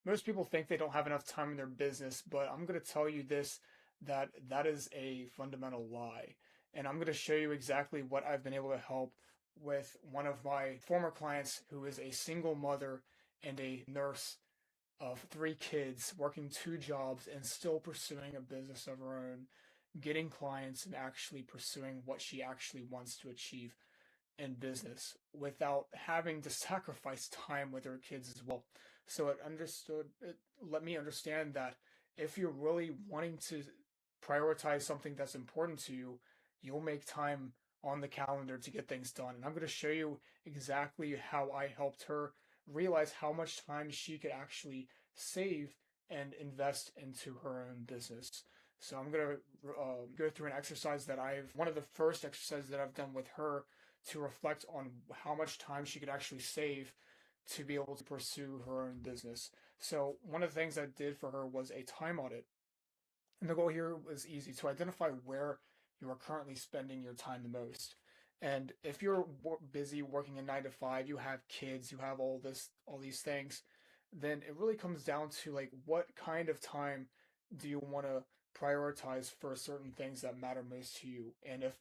most people think they don't have enough time in their business, but I'm going to tell you this, that that is a fundamental lie. And I'm going to show you exactly what I've been able to help with one of my former clients who is a single mother and a nurse of three kids, working two jobs and still pursuing a business of her own, getting clients and actually pursuing what she actually wants to achieve in business without having to sacrifice time with her kids as well. So it let me understand that if you're really wanting to prioritize something that's important to you, you'll make time on the calendar to get things done. And I'm going to show you exactly how I helped her realize how much time she could actually save and invest into her own business. So I'm going to go through an exercise that one of the first exercises that I've done with her to reflect on how much time she could actually save to be able to pursue her own business. So one of the things I did for her was a time audit. And the goal here was easy to identify where you are currently spending your time the most. And if you're busy working a 9 to 5, you have kids, you have all these things, then it really comes down to like what kind of time do you want to prioritize for certain things that matter most to you. And if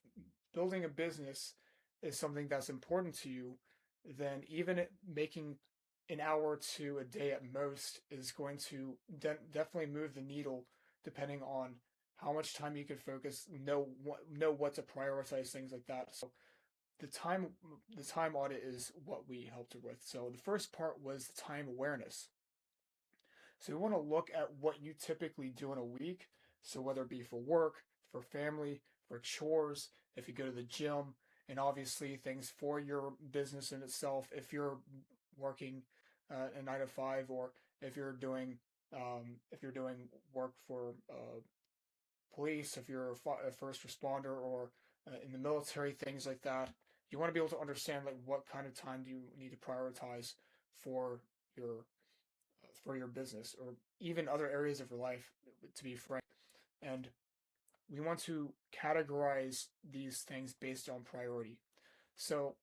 building a business is something that's important to you, then even making an hour or two a day at most is going to definitely move the needle depending on how much time you can focus, know what to prioritize, things like that. So the time the time audit is what we helped her with. So the first part was the time awareness. So we want to look at what you typically do in a week. So whether it be for work, for family, for chores, if you go to the gym, and obviously things for your business in itself. If you're working a 9 to 5, or if you're doing work for police, if you're a first responder, or in the military, things like that. You want to be able to understand like what kind of time do you need to prioritize for your business or even other areas of your life, to be frank. And we want to categorize these things based on priority. So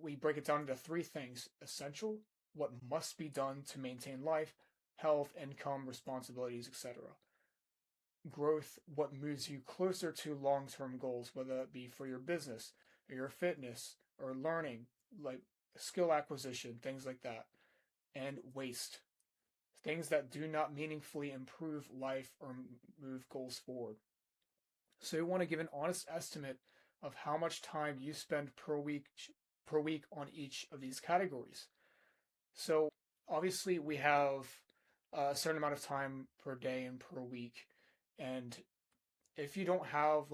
we break it down into three things: essential, what must be done to maintain life, health, income, responsibilities, etc. Growth, what moves you closer to long term goals, whether it be for your business or your fitness or learning, like skill acquisition, things like that. And waste, things that do not meaningfully improve life or move goals forward. So you want to give an honest estimate of how much time you spend per week on each of these categories. So obviously we have a certain amount of time per day and per week. And if you don't have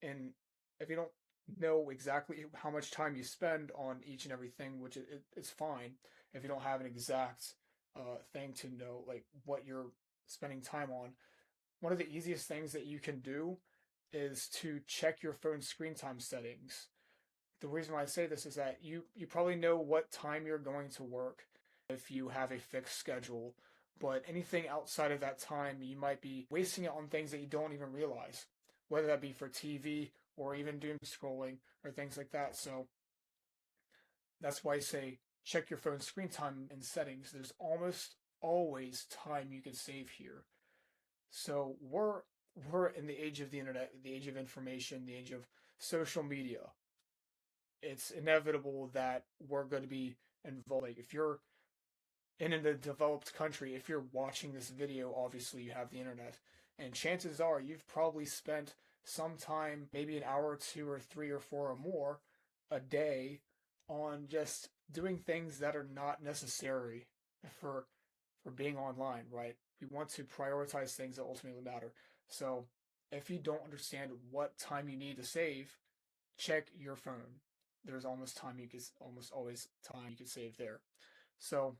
in if you don't know exactly how much time you spend on each and everything, which it's fine if you don't have an exact thing to know like what you're spending time on. One of the easiest things that you can do is to check your phone screen time settings. The reason why I say this is that you probably know what time you're going to work if you have a fixed schedule, but anything outside of that time, you might be wasting it on things that you don't even realize, whether that be for TV or even doom scrolling or things like that. So that's why I say check your phone screen time in settings. There's almost always time you can save here. So we're in the age of the internet, the age of information, the age of social media. It's inevitable that we're going to be involved. Like if you're in a developed country, if you're watching this video, obviously you have the internet, and chances are you've probably spent some time, maybe an hour or two or three or four or more a day on just doing things that are not necessary for being online, right? We want to prioritize things that ultimately matter. So if you don't understand what time you need to save, check your phone. There's almost always time you can save there. So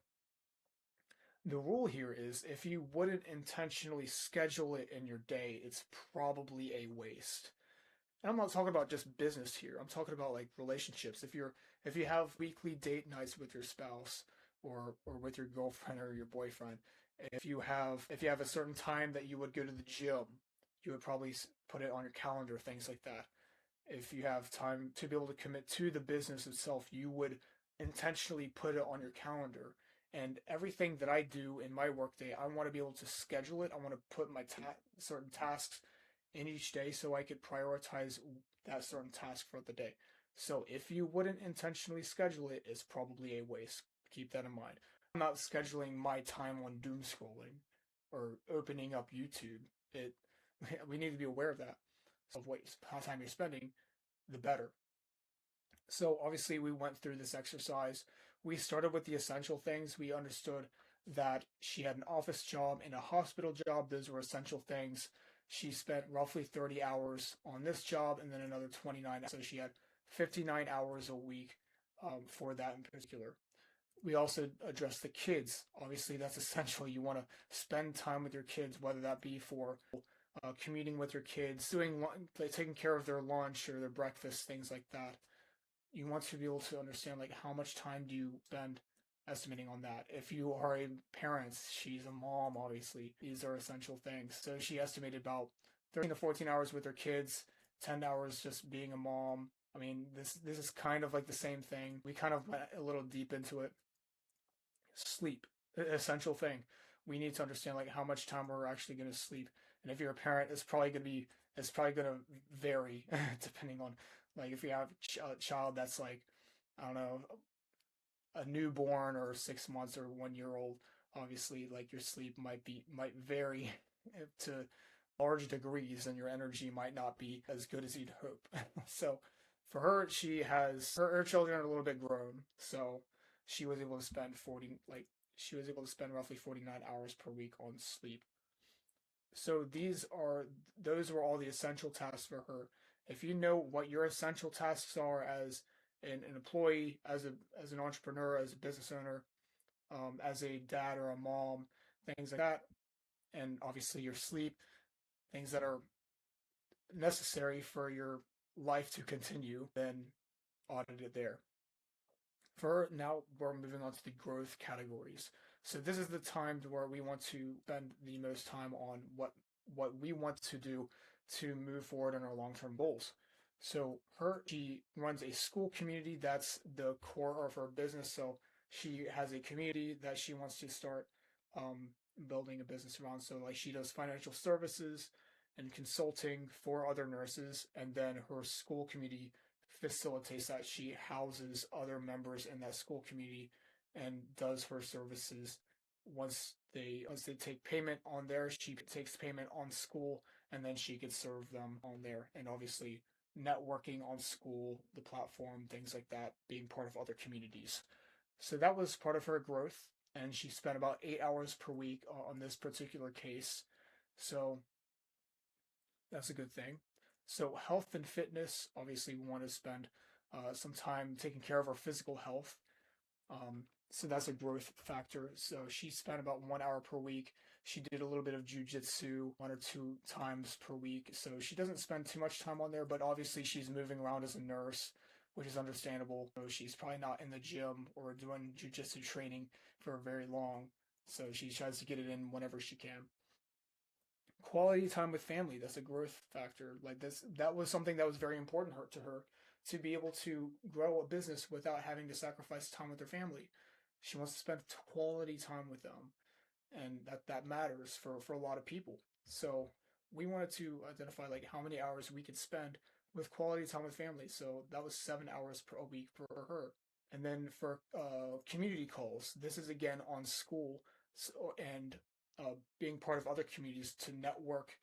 the rule here is if you wouldn't intentionally schedule it in your day, it's probably a waste. And I'm not talking about just business here. I'm talking about like relationships. If you have weekly date nights with your spouse or with your girlfriend or your boyfriend, if you have a certain time that you would go to the gym, you would probably put it on your calendar, things like that. If you have time to be able to commit to the business itself, you would intentionally put it on your calendar. And everything that I do in my workday, I want to be able to schedule it. I want to put my certain tasks in each day so I could prioritize that certain task for the day. So if you wouldn't intentionally schedule it, it's probably a waste. Keep that in mind. I'm not scheduling my time on doom scrolling or opening up YouTube. It we need to be aware of that. So of what how time you're spending, the better. So obviously we went through this exercise. We started with the essential things. We understood that she had an office job and a hospital job. Those were essential things. She spent roughly 30 hours on this job and then another 29. So she had 59 hours a week for that in particular. We also addressed the kids. Obviously, that's essential. You want to spend time with your kids, whether that be for commuting with your kids, taking care of their lunch or their breakfast, things like that. You want to be able to understand like how much time do you spend estimating on that. If you are a parent, she's a mom, obviously. These are essential things. So she estimated about 13 to 14 hours with her kids, 10 hours just being a mom. I mean, this is kind of like the same thing. We kind of went a little deep into it. Sleep, essential thing. We need to understand like how much time we're actually going to sleep. And if you're a parent, it's probably going to vary depending on like if you have a child that's like I don't know a newborn or 6 months or 1 year old. Obviously, like your sleep might vary to large degrees, and your energy might not be as good as you'd hope. So, for her, her children are a little bit grown, so she was able to spend 40 like she was able to spend roughly 49 hours per week on sleep. So those were all the essential tasks for her. If you know what your essential tasks are as an employee, as an entrepreneur, as a business owner, as a dad or a mom, things like that, and obviously your sleep, things that are necessary for your life to continue, then audit it there. For now, we're moving on to the growth categories. So this is the time where we want to spend the most time on what we want to do to move forward on our long-term goals. So she runs a school community. That's the core of her business. So she has a community that she wants to start um, building a business around. So like she does financial services and consulting for other nurses, and then her school community facilitates that. She houses other members in that school community and does her services. Once they take payment on there, she takes payment on school, and then she could serve them on there. And obviously, networking on school, the platform, things like that, being part of other communities. So that was part of her growth, and she spent about 8 hours per week on this particular case. So that's a good thing. So health and fitness, obviously, we want to spend some time taking care of our physical health. So that's a growth factor. So she spent about 1 hour per week. She did a little bit of jujitsu 1 or 2 times per week. So she doesn't spend too much time on there, but obviously she's moving around as a nurse, which is understandable. So she's probably not in the gym or doing jujitsu training for very long. So she tries to get it in whenever she can. Quality time with family, that's a growth factor. Like that was something that was very important to her to be able to grow a business without having to sacrifice time with her family. She wants to spend quality time with them, and that matters for a lot of people. So we wanted to identify like how many hours we could spend with quality time with family. So that was 7 hours per a week for her. And then for community calls, this is again on school, and being part of other communities to network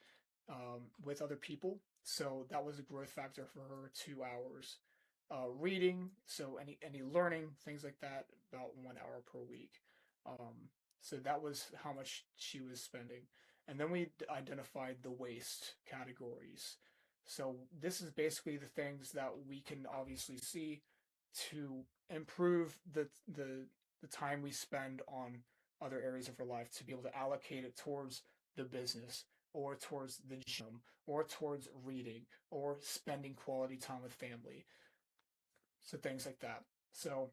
with other people. So that was a growth factor for her. 2 hours. Reading, so any learning, things like that, about 1 hour per week. So that was how much she was spending. And then we identified the waste categories. So this is basically the things that we can obviously see to improve the time we spend on other areas of our life, to be able to allocate it towards the business or towards the gym or towards reading or spending quality time with family. So things like that. So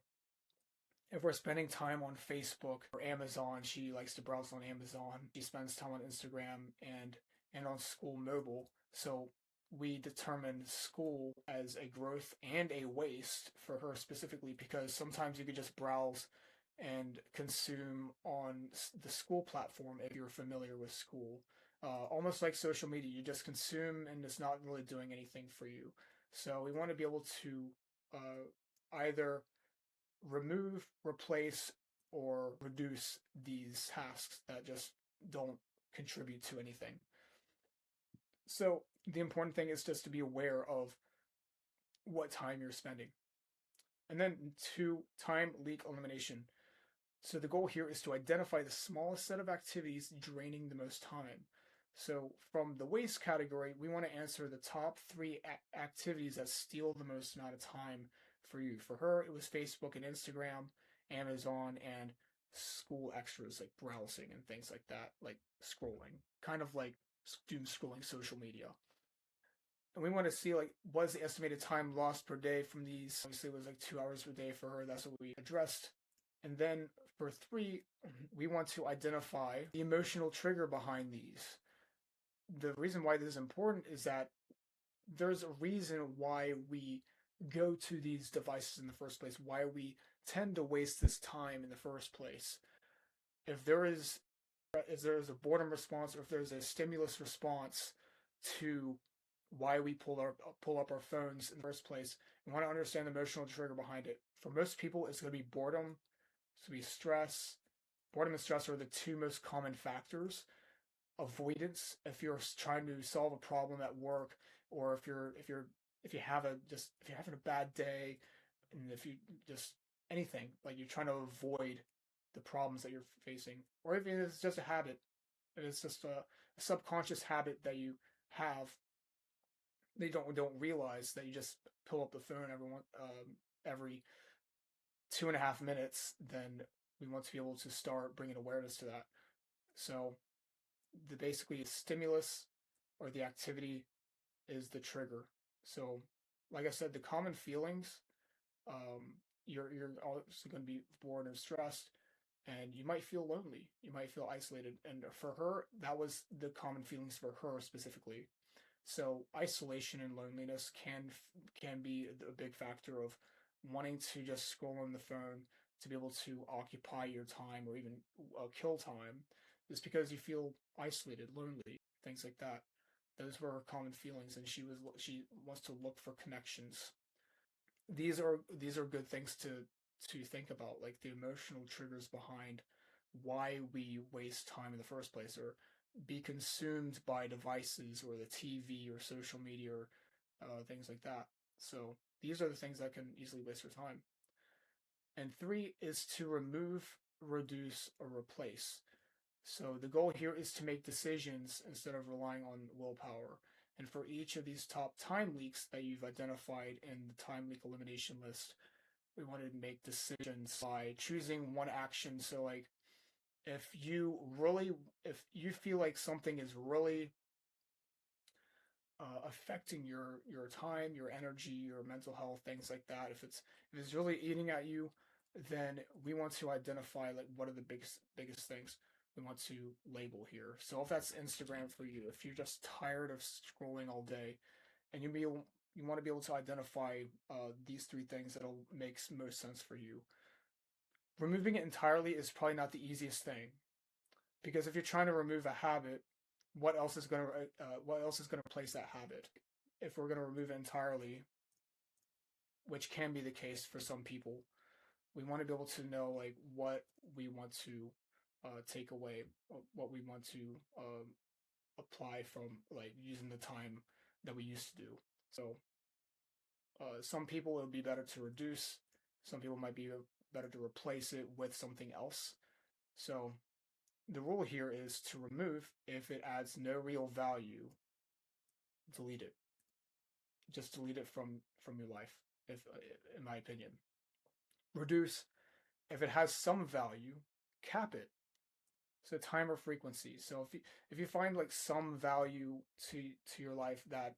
if we're spending time on Facebook or Amazon, she likes to browse on Amazon. She spends time on Instagram and on school mobile. So we determine school as a growth and a waste for her specifically, because sometimes you could just browse and consume on the school platform if you're familiar with school. Almost like social media, you just consume and it's not really doing anything for you. So we want to be able to either remove, replace, or reduce these tasks that just don't contribute to anything. So the important thing is just to be aware of what time you're spending. And then two, time leak elimination. So the goal here is to identify the smallest set of activities draining the most time. So from the waste category, we want to answer the top three activities that steal the most amount of time for you. For her, it was Facebook and Instagram, Amazon, and school extras like browsing and things like that, like scrolling, kind of like doom scrolling social media. And we want to see like what's the estimated time lost per day from these. Obviously, it was like 2 hours per day for her. That's what we addressed. And then for three, we want to identify the emotional trigger behind these. The reason why this is important is that there's a reason why we go to these devices in the first place, why we tend to waste this time in the first place. If there is a boredom response or if there's a stimulus response to why we pull up our phones in the first place, we want to understand the emotional trigger behind it. For most people, it's going to be boredom, it's going to be stress. Boredom and stress are the two most common factors. Avoidance, if you're trying to solve a problem at work, or if you have if you're having a bad day, and if you just anything like you're trying to avoid the problems that you're facing, or if it's just a habit, it's just a subconscious habit that you have. They don't realize that you just pull up the phone every 2.5 minutes. Then we want to be able to start bringing awareness to that. So the basically stimulus or the activity is the trigger. So, like I said, the common feelings, you're also going to be bored or stressed, and you might feel lonely. You might feel isolated, and for her, that was the common feelings for her specifically. So, isolation and loneliness can be a big factor of wanting to just scroll on the phone to be able to occupy your time or even kill time, is because you feel isolated, lonely, things like that. Those were her common feelings, and she wants to look for connections. These are good things to think about, like the emotional triggers behind why we waste time in the first place, or be consumed by devices or the TV or social media or things like that. So these are the things that can easily waste your time. And three is to remove, reduce, or replace. So the goal here is to make decisions instead of relying on willpower. And for each of these top time leaks that you've identified in the time leak elimination list, we wanted to make decisions by choosing one action. So like if you feel like something is really affecting your time, your energy, your mental health, things like that, if it's really eating at you, then we want to identify like what are the biggest things we want to label here. So if that's Instagram for you, if you're just tired of scrolling all day, and you want to be able to identify these three things that'll make most sense for you. Removing it entirely is probably not the easiest thing, because if you're trying to remove a habit, what else is going to replace that habit? If we're going to remove it entirely, which can be the case for some people, we want to be able to know like what we want to take away, what we want to apply from like using the time that we used to do. So some people it would be better to reduce. Some people might be better to replace it with something else. So the rule here is to remove if it adds no real value. Delete it. Just delete it from your life. If, in my opinion, reduce if it has some value. Cap it. So time or frequency. So if you find like some value to your life that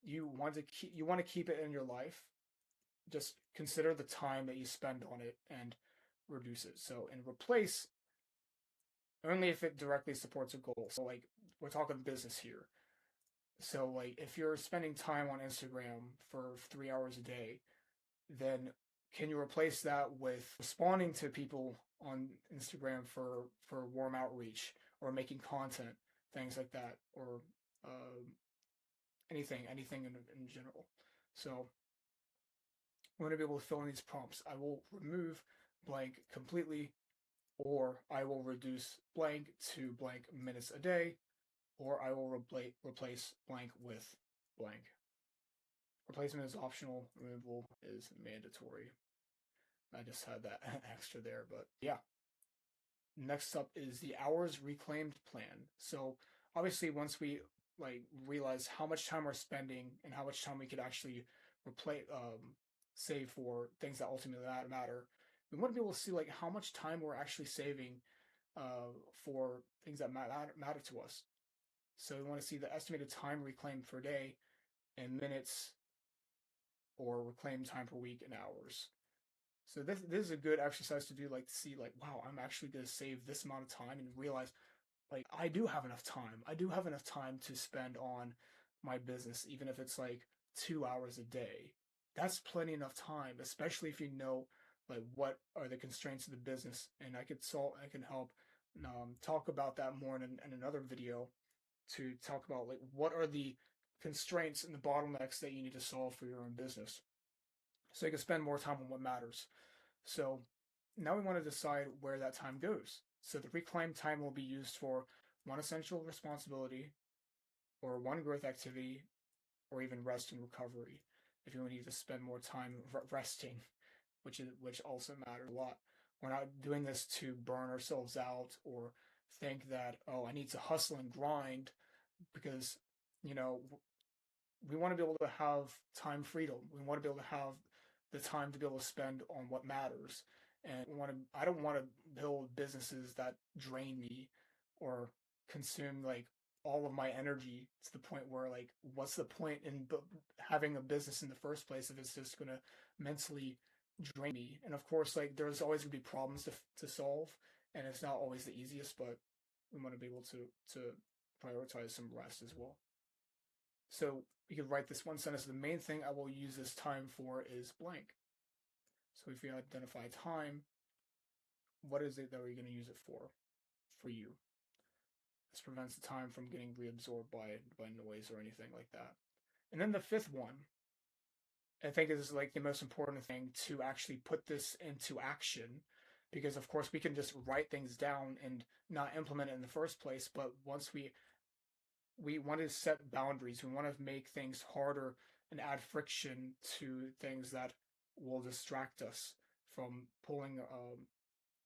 you want to keep it in your life, just consider the time that you spend on it and reduce it. So and replace only if it directly supports a goal. So like we're talking business here. So like if you're spending time on Instagram for 3 hours a day, then can you replace that with responding to people on Instagram for warm outreach or making content, things like that, or uh, anything in general. So I'm going to be able to fill in these prompts. I will remove blank completely, or I will reduce blank to blank minutes a day, or I will replace blank with blank. Replacement is optional, removal is mandatory. I just had that extra there, but yeah. Next up is the hours reclaimed plan. So obviously once we realize how much time we're spending and how much time we could actually replace save for things that ultimately matter, we want to be able to see like how much time we're actually saving for things that matter to us. So we want to see the estimated time reclaimed per day in minutes, or reclaimed time per week in hours. So this is a good exercise to do, like to see like, wow, I'm actually gonna save this amount of time and realize like I do have enough time. I do have enough time to spend on my business, even if it's like 2 hours a day. That's plenty enough time, especially if you know like what are the constraints of the business. And I can help talk about that more in another video, to talk about like what are the constraints and the bottlenecks that you need to solve for your own business, so you can spend more time on what matters. So now we want to decide where that time goes. So the reclaimed time will be used for one essential responsibility, or one growth activity, or even rest and recovery. If you need to spend more time resting, which also matters a lot. We're not doing this to burn ourselves out or think that, oh, I need to hustle and grind, because you know we want to be able to have time freedom. We want to be able to have the time to be able to spend on what matters. And I don't want to build businesses that drain me or consume like all of my energy to the point where like, what's the point in having a business in the first place if it's just going to mentally drain me? And of course, like there's always going to be problems to solve, and it's not always the easiest, but we want to be able to prioritize some rest as well. So we could write this one sentence: the main thing I will use this time for is blank. So if you identify time, what is it that we're going to use it for you? This prevents the time from getting reabsorbed by noise or anything like that. And then the fifth one, I think, is like the most important thing, to actually put this into action, because of course we can just write things down and not implement it in the first place. But once we want to set boundaries. We want to make things harder and add friction to things that will distract us from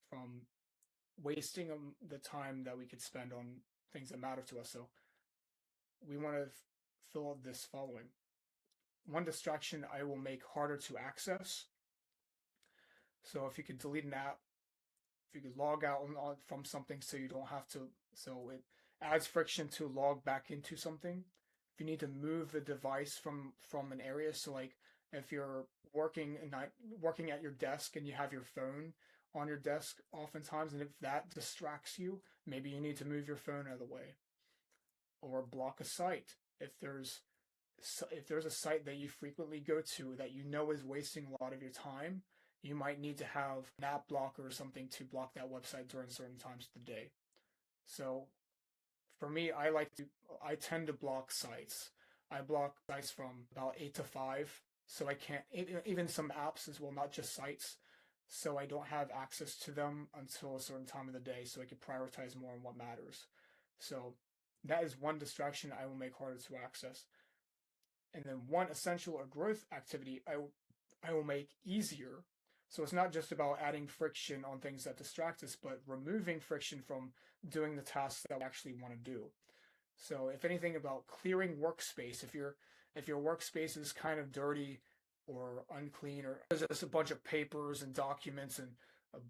from wasting the time that we could spend on things that matter to us. So we want to fill out this following: one distraction I will make harder to access. So if you could delete an app, if you could log out from something, so you don't have to, so it adds friction to log back into something. If you need to move the device from an area, so like if you're working at your desk and you have your phone on your desk oftentimes, and if that distracts you, maybe you need to move your phone out of the way. Or block a site. If there's a site that you frequently go to that you know is wasting a lot of your time, you might need to have an app blocker or something to block that website during certain times of the day. So for me, I tend to block sites. I block sites from about 8 to 5, so I can't, even some apps as well, not just sites, so I don't have access to them until a certain time of the day, so I can prioritize more on what matters. So that is one distraction I will make harder to access. And then one essential or growth activity I will make easier. So it's not just about adding friction on things that distract us, but removing friction from doing the tasks that we actually want to do. So if anything, about clearing workspace, if your workspace is kind of dirty or unclean, or there's just a bunch of papers and documents and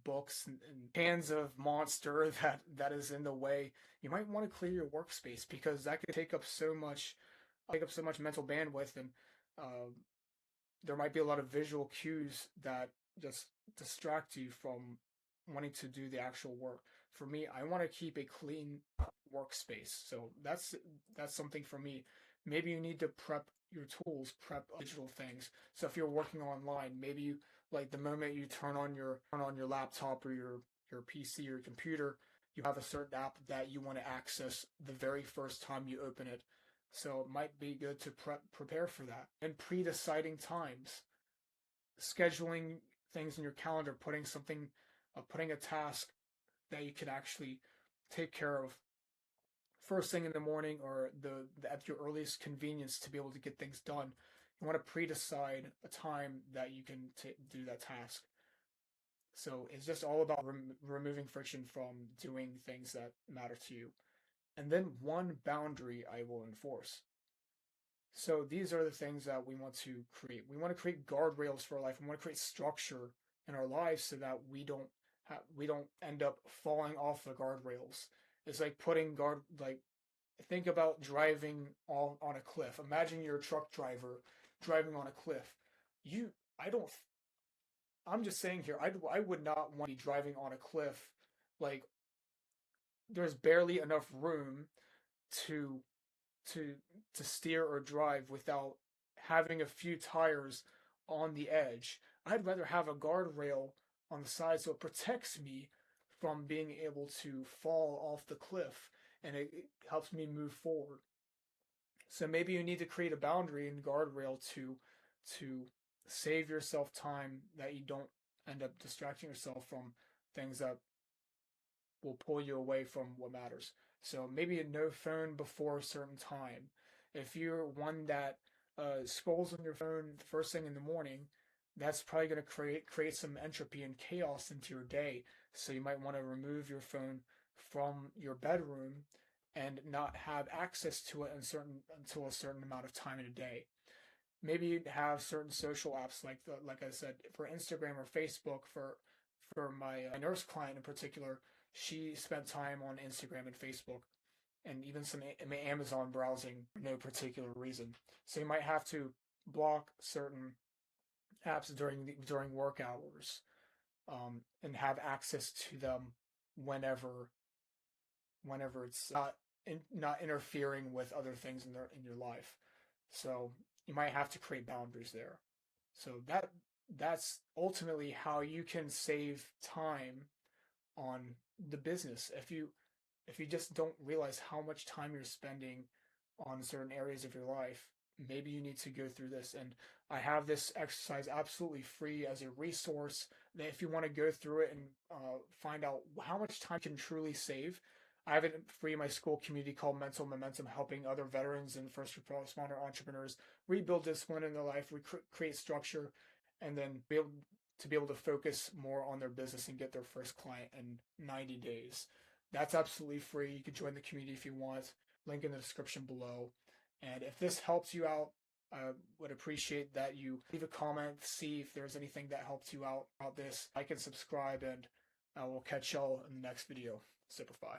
books and cans of Monster that is in the way, you might want to clear your workspace, because that could take up so much mental bandwidth, and uh, there might be a lot of visual cues that just distract you from wanting to do the actual work. For me, I want to keep a clean workspace. So that's something for me. Maybe you need to prep your tools, prep digital things. So if you're working online, maybe you, like the moment you turn on your laptop or your PC or your computer, you have a certain app that you want to access the very first time you open it. So it might be good to prepare for that. And pre-deciding times, scheduling things in your calendar, putting a task that you can actually take care of first thing in the morning or at your earliest convenience to be able to get things done. You want to pre-decide a time that you can do that task. So it's just all about removing friction from doing things that matter to you. And then one boundary I will enforce. So these are the things that we want to create. We want to create guardrails for our life. We want to create structure in our lives so that we don't end up falling off the guardrails. It's like think about driving on a cliff. Imagine you're a truck driver driving on a cliff. You I don't I'm just saying here, I would not want to be driving on a cliff. Like, there's barely enough room to to to steer or drive without having a few tires on the edge. I'd rather have a guardrail on the side so it protects me from being able to fall off the cliff, and it helps me move forward. So maybe you need to create a boundary and guardrail to save yourself time that you don't end up distracting yourself from things that will pull you away from what matters. So maybe a no phone before a certain time. If you're one that scrolls on your phone first thing in the morning, that's probably going to create some entropy and chaos into your day. So you might want to remove your phone from your bedroom and not have access to it until a certain amount of time in a day. Maybe you'd have certain social apps like I said, for Instagram or Facebook. For my nurse client in particular, she spent time on Instagram and Facebook, and even some Amazon browsing for no particular reason. So you might have to block certain apps during work hours, and have access to them whenever it's not interfering with other things in your life. So you might have to create boundaries there. So that's ultimately how you can save time on the business. If you just don't realize how much time you're spending on certain areas of your life, maybe you need to go through this. And I have this exercise absolutely free as a resource that if you want to go through it and find out how much time you can truly save. I have it free in my school community called Mental Momentum, helping other veterans and first responder entrepreneurs rebuild discipline in their life, create structure, and then be able to focus more on their business and get their first client in 90 days. That's absolutely free. You can join the community if you want. Link in the description below. And if this helps you out, I would appreciate that you leave a comment, see if there's anything that helped you out about this. Like and subscribe, and I will catch y'all in the next video. Simplify.